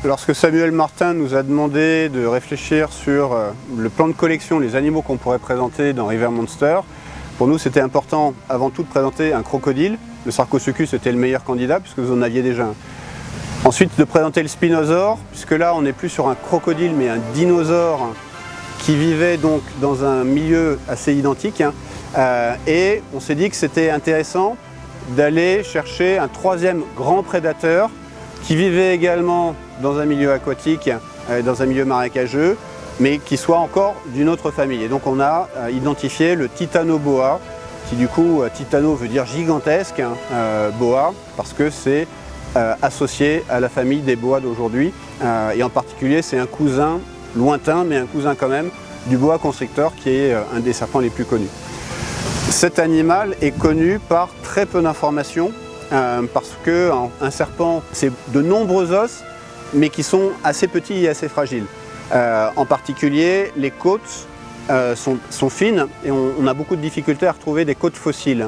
Lorsque Samuel Martin nous a demandé de réfléchir sur le plan de collection, les animaux qu'on pourrait présenter dans River Monster, pour nous c'était important avant tout de présenter un crocodile. Le Sarcosuchus était le meilleur candidat puisque vous en aviez déjà un. Ensuite de présenter le Spinosaure, puisque là on n'est plus sur un crocodile mais un dinosaure qui vivait donc dans un milieu assez identique. Et on s'est dit que c'était intéressant d'aller chercher un troisième grand prédateur qui vivait également dans un milieu aquatique, dans un milieu marécageux, mais qui soit encore d'une autre famille. Et donc on a identifié le Titanoboa, qui du coup, Titano veut dire gigantesque, boa, parce que c'est associé à la famille des boas d'aujourd'hui. Et en particulier, c'est un cousin lointain, mais un cousin quand même, du boa constrictor, qui est un des serpents les plus connus. Cet animal est connu par très peu d'informations, parce qu'un serpent, c'est de nombreux os, mais qui sont assez petits et assez fragiles. En particulier, les côtes sont fines et on a beaucoup de difficultés à retrouver des côtes fossiles.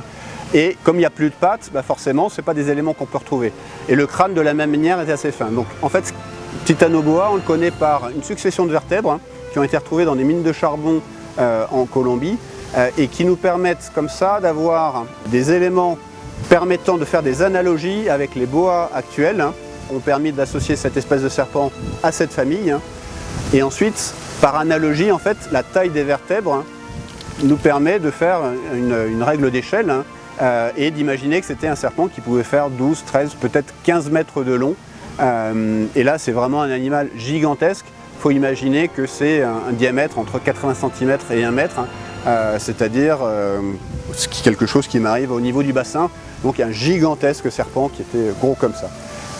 Et comme il n'y a plus de pattes, forcément, ce n'est pas des éléments qu'on peut retrouver. Et le crâne, de la même manière, est assez fin. Donc, en fait, Titanoboa, on le connaît par une succession de vertèbres qui ont été retrouvées dans des mines de charbon en Colombie et qui nous permettent comme ça d'avoir des éléments permettant de faire des analogies avec les boas actuels, ont permis d'associer cette espèce de serpent à cette famille. Et ensuite, par analogie, en fait, la taille des vertèbres nous permet de faire une règle d'échelle et d'imaginer que c'était un serpent qui pouvait faire 12, 13, peut-être 15 mètres de long. Et là, c'est vraiment un animal gigantesque. Il faut imaginer que c'est un diamètre entre 80 cm et 1 mètre, c'est-à-dire quelque chose qui m'arrive au niveau du bassin. Donc un gigantesque serpent qui était gros comme ça.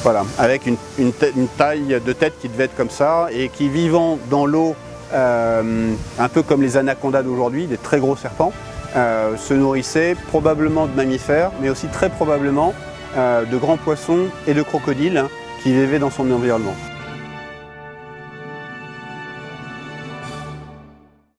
Voilà, avec une taille de tête qui devait être comme ça et qui, vivant dans l'eau, un peu comme les anacondas d'aujourd'hui, des très gros serpents, se nourrissait probablement de mammifères, mais aussi très probablement de grands poissons et de crocodiles qui vivaient dans son environnement.